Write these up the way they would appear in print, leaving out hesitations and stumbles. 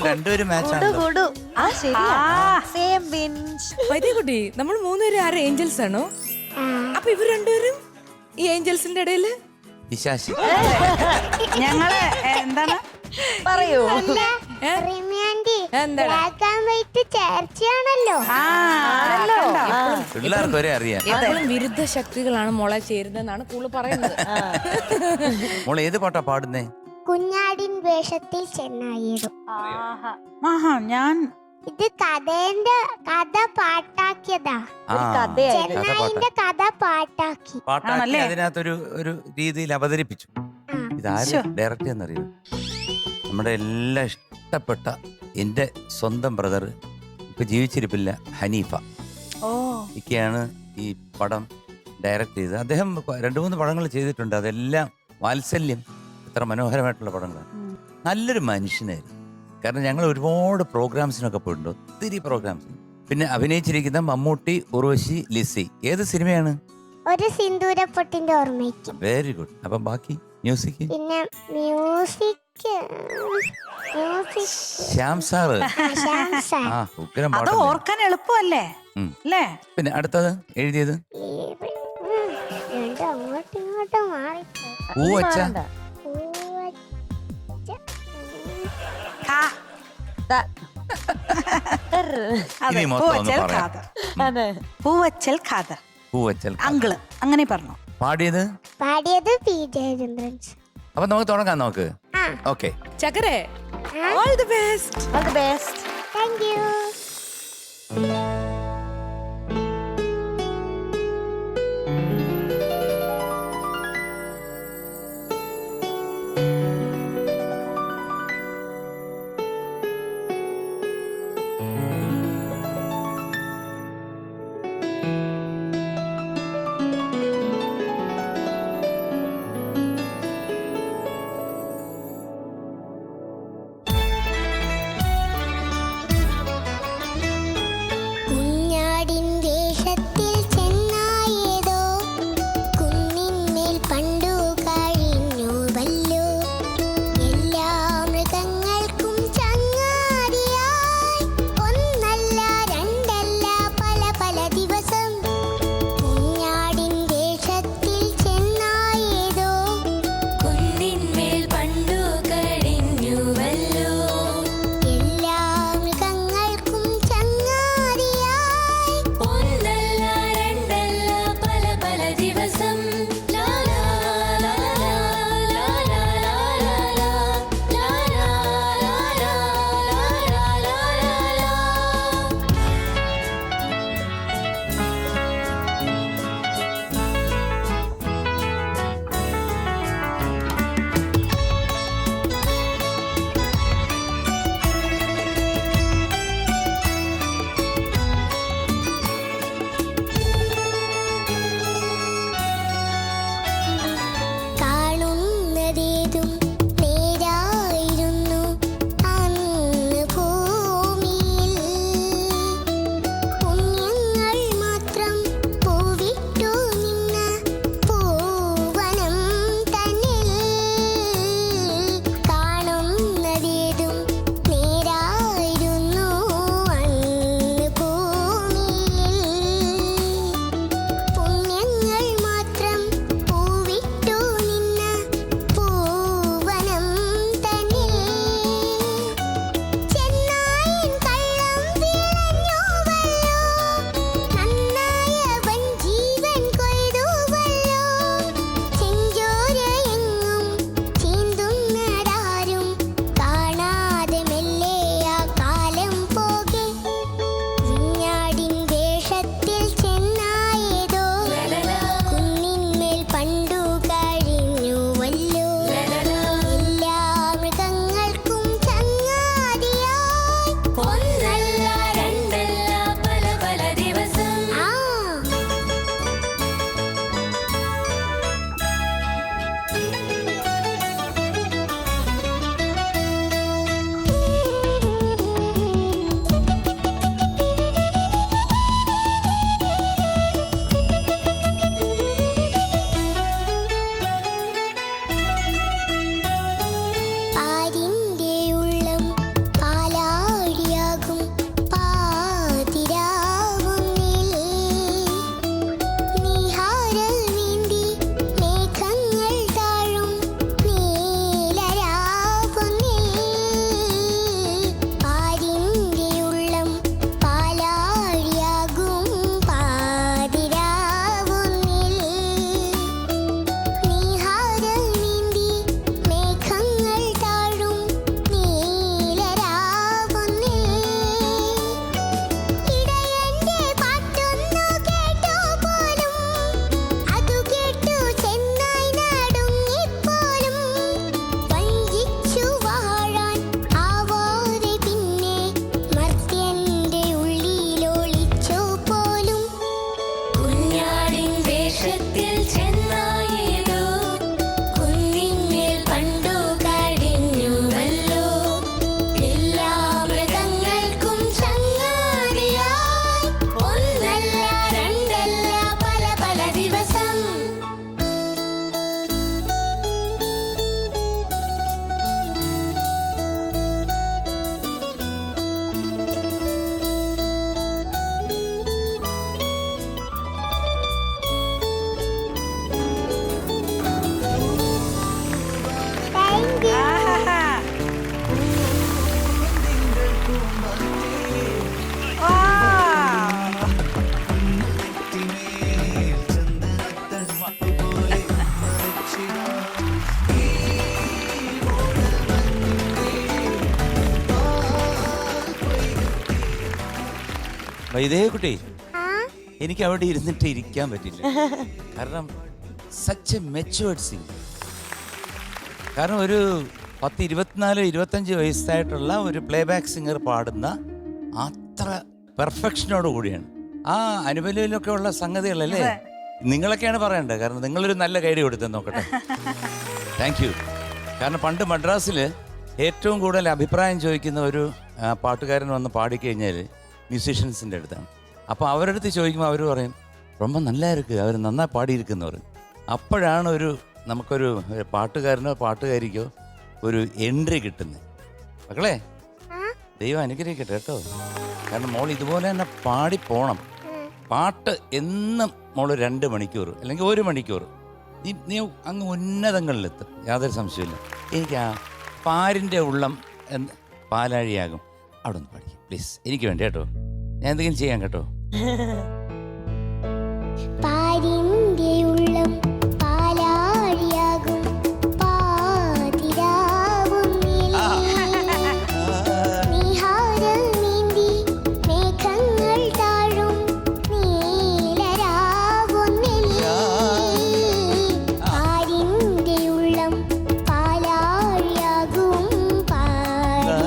രണ്ടുപേരും മാച്ചാണ്. വൈദ്യകുട്ടി നമ്മൾ മൂന്നുപേരും ആരും ഏഞ്ചൽസ് ആണോ? അപ്പൊ ഇവർ രണ്ടുപേരും ഈ ഏഞ്ചൽസിന്റെ ഇടയില് പിശാശി. ഞങ്ങള് എന്താണ് പറയൂ. ചേർച്ചയാണല്ലോ. പിള്ളേർക്ക് വരെ അറിയാം. എപ്പോഴും വിരുദ്ധ ശക്തികളാണ് മോളെ ചേരുന്നതെന്നാണ് കൂടുതൽ പറയുന്നത്. മോളെ ഏത് പാട്ടാ പാടുന്നേ? കുഞ്ഞാടിൻ വേഷത്തിൽ ചെന്നായിടും. ഞാൻ ഇത് കഥ പാട്ടാക്കിയതാ. ചെന്നായിന്റെ കഥ പാട്ടാക്കി. പാട്ടാക്കി അതിനകത്തൊരു രീതിയിൽ അവതരിപ്പിച്ചു. ഇതാര് ഡയറക്റ്റ് എന്നറിയോ? നമ്മുടെ എല്ലാം ഇഷ്ടപ്പെട്ട എൻ്റെ സ്വന്തം ബ്രദർ, ഇപ്പൊ ജീവിച്ചിരിപ്പില്ല, ഹനീഫ. ഇക്കെയാണ് ഈ പടം ഡയറക്റ്റ് ചെയ്തത്. അദ്ദേഹം 2-3 പടങ്ങൾ ചെയ്തിട്ടുണ്ട്. അതെല്ലാം വാത്സല്യം. എത്ര മനോഹരമായിട്ടുള്ള പടങ്ങളാണ്. നല്ലൊരു മനുഷ്യനായിരുന്നു. കാരണം ഞങ്ങൾ ഒരുപാട് പ്രോഗ്രാംസിനൊക്കെ പോയിട്ടുണ്ട്, ഒത്തിരി പ്രോഗ്രാംസിന്. പിന്നെ അഭിനയിച്ചിരിക്കുന്ന മമ്മൂട്ടി, ഉർവശി, ലിസി. ഏത് സിനിമയാണ്? ഒരു സിന്ദൂരപ്പൊട്ടിന്റെ ഓർമ്മയ്ക്ക്. Very good. അപ്പം ബാക്കി മ്യൂസിക്? പിന്നെ മ്യൂസിക് ശ്യാം സാറ്. ആ, ഉഗ്രം അത് പാട്ടല്ലേ. ഓർക്കാൻ എളുപ്പമല്ലേ അല്ലേ? പിന്നെ അടുത്തത് എഴുതിയത് അങ്ങോട്ടും ഇങ്ങോട്ടും മാറി. പൂവച്ച. ഇനി മൊത്തം ഒന്ന് പറയാം. പൂവച്ചൽ ഖാദർ. പൂവച്ചൽ അങ്കിള് അങ്ങനെ പറഞ്ഞു. പാടിയത് പി ജയചന്ദ്രൻ. അപ്പൊ നമുക്ക് തുടങ്ങാം. നമുക്ക് ഓക്കെ. ചക്കരെ, all the best. Thank you. Vaidehi കുട്ടി, ആ എനിക്ക് അവിടെ ഇരുന്നിട്ട് ഇരിക്കാൻ പറ്റില്ല. കാരണം സച്ച് എ മെച്ചുവേർഡ് സിംഗർ. കാരണം ഒരു 24-25 വയസ്സായിട്ടുള്ള ഒരു പ്ലേ ബാക്ക് സിംഗർ പാടുന്ന അത്ര പെർഫെക്ഷനോട് കൂടിയാണ്. ആ അനുബലയിലൊക്കെ ഉള്ള സംഗതികളല്ലേ നിങ്ങളൊക്കെയാണ് പറയേണ്ടത്. കാരണം നിങ്ങളൊരു നല്ല കൈഡി കൊടുത്തെന്ന് നോക്കട്ടെ. Thank you. കാരണം പണ്ട് മദ്രാസിൽ ഏറ്റവും കൂടുതൽ അഭിപ്രായം ചോദിക്കുന്ന ഒരു പാട്ടുകാരൻ വന്ന് പാടിക്കഴിഞ്ഞാൽ മ്യൂസീഷ്യൻസിൻ്റെ അടുത്താണ്. അപ്പോൾ അവരുടെ അടുത്ത് ചോദിക്കുമ്പോൾ അവർ പറയും ரொம்ப நல்லா இருக்கு, അവർ നന്നായി പാടിയിരിക്കുന്നു പറയും. അപ്പോഴാണ് നമുക്കൊരു പാട്ടുകാരനോ പാട്ടുകാരിക്കോ ഒരു എൻട്രി കിട്ടുന്നത്. മക്കളെ, ദൈവം അനുഗ്രഹിക്കട്ടെ കേട്ടോ. കാരണം മോൾ ഇതുപോലെ തന്നെ പാടി പോണം. പാട്ട് എന്നും മോള് 2 മണിക്കൂർ അല്ലെങ്കിൽ 1 മണിക്കൂർ നീ അങ്ങ് ഉന്നതങ്ങളിലെത്തും, യാതൊരു സംശയമില്ല. എനിക്ക് ആ പാരിൻ്റെ ഉള്ളം പാലാഴിയാകും. അവിടെ ഒന്ന് പാടിക്കും പ്ലീസ്, എനിക്ക് വേണ്ടി കേട്ടോ. ഞാൻ എന്തെങ്കിലും ചെയ്യാം കേട്ടോ. പാരിന്റെ ഉള്ളം പാലാഴിയാകും പാതിരാവും നീഹാരം നീന്തി മേഘങ്ങൾ താഴും നീലരാവുന്നിൽ പാരിന്റെ ഉള്ളം പാലാഴിയാകും പാതിരാവുന്നിൽ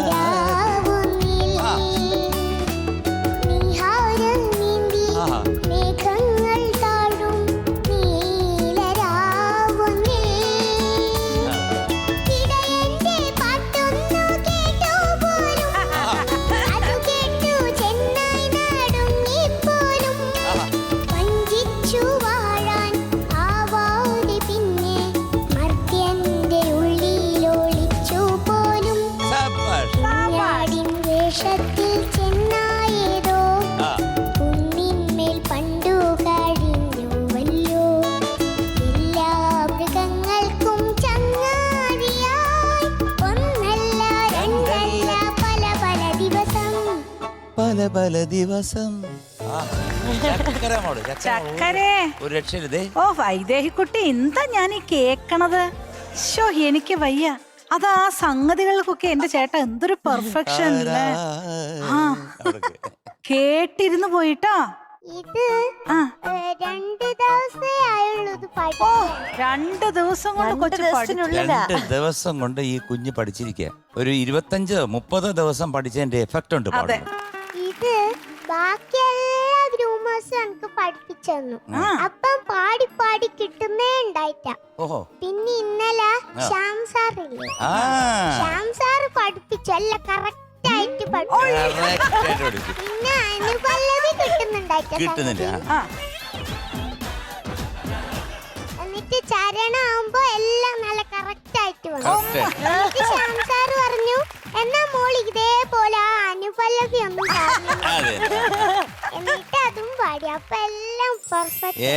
നീഹാരം നീന്തി മേഘങ്ങൾ താഴും നീലരാവുന്നിൽ ഇടയന്റെ പാട്ടൊന്നു കേട്ടു പോലും അതു കേട്ടു ചെന്നൈ നടുങ്ങിപ്പോലും വഞ്ചിച്ചു വാഴാൻ ആവാതെ പിന്നെ മർത്യന്റെ ഉള്ളിലൊളിച്ചു പോലും കുഞ്ഞാടിൻ വേഷത്തിൽ ചെന്നായേതോ കുന്നിന്മേൽ പണ്ടു കഴിഞ്ഞുവല്ലോ എല്ലാ മൃഗങ്ങൾക്കും ചങ്ങാതിയായി ഒന്നല്ല രണ്ടല്ല പല പല ദിവസം പല പല ദിവസം. ചക്കര മോള്, ചക്കരേ. ഒരു രക്ഷയില്ലേ. ഓ വൈദേഹിക്കുട്ടി, എന്താ ഞാൻ ഈ കേക്കണത്? ശോ, എനിക്ക് വയ്യ. അതാ സംഗതികൾക്കൊക്കെ എന്റെ ചേട്ടൻ എന്തൊരു പെർഫെക്ഷൻ. ആ കേട്ടിരുന്നു പോയിട്ടോ. ഇത് ആ 2 ദിവസമേ ആയുള്ളൂ ഇത് ഓ 2 ദിവസം കൊണ്ട് കൊച്ചു പഠിച്ചു. 2 ദിവസം കൊണ്ട് ഈ കുഞ്ഞ് പഠിച്ചിരിക്കുക. ഒരു 25-30 ദിവസം പഠിച്ചതിന്റെ എഫക്റ്റ് ഉണ്ട് പാടുന്നത്. ഇത് ബാക്കി എല്ലാ ഗ്രൂമേഴ്സും എനിക്ക് പഠിപ്പിച്ചു തന്നു. അപ്പം പാടി പാടി കിട്ടുന്നേ ഉണ്ടായിട്ട. ഓഹോ. പിന്നെ ഇന്നലെ ശ്യാം സാറില്ലേ, ആ ശ്യാം സാറ് പഠിപ്പിച്ചു എല്ലാം കറക്റ്റ് ആയിട്ട് പഠിപ്പിച്ചു. correct ആയിട്ട് പഠിച്ചു. പിന്നെ അനുപല്ലവി കിട്ടുന്നുണ്ടായിട്ട. കിട്ടുന്നില്ല. ആ എന്നിട്ട് ചരണമാകുമ്പോ എല്ലാം നല്ല കറക്റ്റ് ആയിട്ട് വന്നു. Correct. എന്നിട്ട് ശ്യാം സാറ് പറഞ്ഞു എന്നാ മോൾ ഇതേപോലെ ആ അനുപല്ലവി ഒന്നും പാടില്ല. അതെ. എന്നിട്ട് അതും പാടി. അപ്പൊ എല്ലാം പെർഫെക്റ്റ്.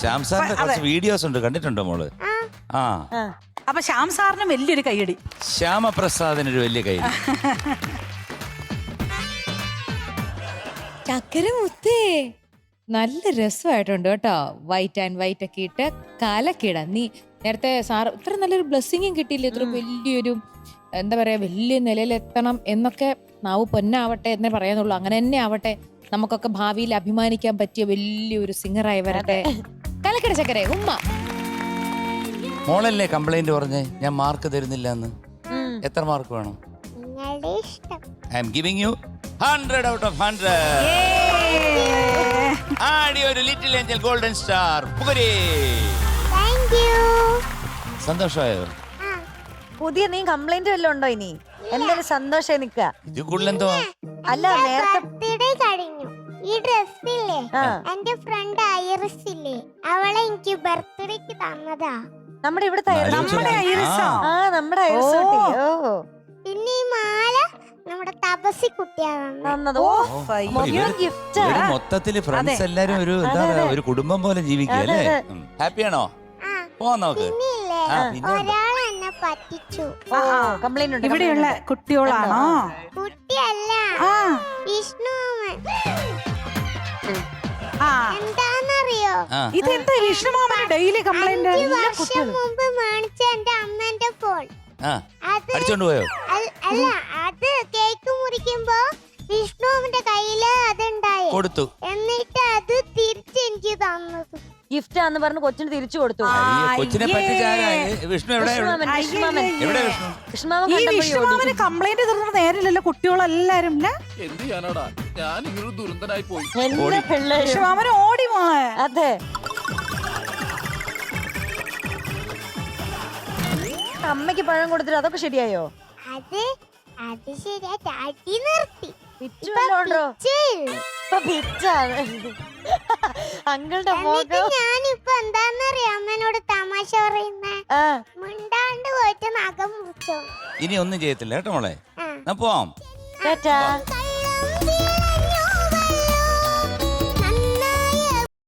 ശ്യാം സാറിന്റെ കുറച്ച് വീഡിയോസ് ഉണ്ട്, കണ്ടിട്ടുണ്ടോ മോള്? ആ അപ്പൊ ശ്യാം സാറിന് വലിയൊരു കൈയടി. ശ്യാമപ്രസാദിനൊരു വലിയ കൈ. ചക്കര മുത്തേ നല്ല രസമായിട്ടുണ്ട് കേട്ടോ. വൈറ്റ് ആൻഡ് വൈറ്റ് ഒക്കെ ഇട്ട് കലക്കിട. നീ നേരത്തെ സാർ ഇത്ര നല്ലൊരു ബ്ലെസ്സിങ്ങും കിട്ടിയില്ല. ഇത്ര വലിയൊരു എന്താ പറയാ, വലിയ നിലയിലെത്തണം എന്നൊക്കെ നാവ് പൊന്നാവട്ടെ എന്നേ പറയാനുള്ളൂ. അങ്ങനെ തന്നെ ആവട്ടെ. നമുക്കൊക്കെ ഭാവിയിൽ അഭിമാനിക്കാൻ പറ്റിയ വലിയൊരു സിംഗറായി വരട്ടെ. കലക്കിട ചക്കരെ ഉമ്മ. മോളല്ലേ കംപ്ലൈന്റ് പറഞ്ഞേ ഞാൻ മാർക്ക് തരുന്നില്ല എന്ന്? എത്ര മാർക്ക് വേണം? നിങ്ങളുടെ ഇഷ്ടം. I'm giving you 100 out of 100. ആടി ഒരു little angel golden star. Thank you. സന്തോഷമായോ? പുതിയ നീ കംപ്ലൈന്റ് വല്ലതും ഉണ്ടോ? ഇനി എന്തൊരു സന്തോഷം നിക്ക. ഇത് കൂടുതലെന്തോ അല്ല നേരത്തെ ബർത്ത്ഡേ കഴിഞ്ഞു. ഈ ഡ്രസ്സില്ലേ എന്റെ ഫ്രണ്ട് ഐറിസ് ഇല്ലേ, അവളെ എനിക്ക് ബർത്ത്ഡേക്ക് തന്നതാ. നമ്മുടെ ഇവിടുത്തെ നമ്മുടെ ഐറിസോ? ആ നമ്മുടെ ഐറിസ് കുട്ടി. ഓ പിന്നെ ഈ മാല നമ്മുടെ തപസി കുട്ടിയാ തന്നത്. ഓ ഗിഫ്റ്റ്. മൊത്തത്തില് ഫ്രണ്ട്സ് എല്ലാരും ഒരു എന്താ പറയാ, ഒരു കുടുംബം പോലെ ജീവിക്കുക അല്ലേ? ഹാപ്പിയാണോ? പോവാൻ നോക്ക്. പിന്നില്ലേ ആ, പിന്നെ ഒരാൾ എന്നെ പറ്റിച്ചു. കംപ്ലൈന്റ് ഉണ്ട്. ഇവിടെയുള്ള കുട്ടികളാണോ? കുട്ടിയല്ല, ആ വിഷ്ണു മാമൻ. ആ എന്താന്നറിയോ, ആ. ഇതെന്താ വിഷ്ണുമാമന് ഡെയിലി കംപ്ലൈന്റ്? 5 വർഷം മുമ്പ് മേടിച്ച എന്റെ അമ്മന്റെ ഫോൺ ആ അത് അടിച്ചോണ്ട് പോയോ? അല്ല, അത് കേക്ക് മുറിക്കുമ്പോ വിഷ്ണുവിന്റെ കയ്യില് അതുണ്ടായി. കൊടുത്തു. എന്നിട്ട് അത് തിരിച്ച് എനിക്ക് തന്നത്. ഗിഫ്റ്റ് ആന്ന് പറഞ്ഞ് കൊച്ചിന് തിരിച്ചു കൊടുത്തു. അയ്യേ, കൊച്ചിനെ പറ്റിച്ച് വിഷ്ണു എവിടെ? വിഷ്ണുമാമൻ, വിഷ്ണുമാമൻ. എവിടെ വിഷ്ണു? വിഷ്ണുമാമൻ ഈ കണ്ടപ്പോഴേ ഓടി. വിഷ്ണുമാമന് കംപ്ലൈന്റ് തീർന്ന നേരില്ലല്ലോ കുട്ടികളെല്ലാരും ഇല്ല. എന്ത് ചെയ്യാനാടാ, ഞാൻ ഇങ്ങനൊരു ദുരന്തനായി പോയി. എല്ലാ പിള്ളേരും വിഷ്ണുമാമന് ഓടി മോളെ. അതെ. അമ്മയ്ക്ക് പഴം കൊടുത്തിട്ട് അതൊക്കെ ശരിയായോ? അത് ശരിയാ, ചാട്ടി നിർത്തി. പിച്ചു വല്ലതും ഉണ്ടോ? പിച്ചയില്ല. ഇപ്പൊ പിച്ചാണ് അങ്കിളുടെ എന്നിട്ട് മുഖം. ഞാനിപ്പൊ എന്താന്നറിയാ അമ്മേനോട് തമാശ പറയുന്നേ, ആ, മിണ്ടാണ്ട് പോയിട്ട് നഖം മുറിച്ചോ. ഇനി ഒന്നും ചെയ്യത്തില്ല കേട്ടോ മോളെ. ആ. എന്നാ പോവാം. ടാറ്റാ. കള്ളം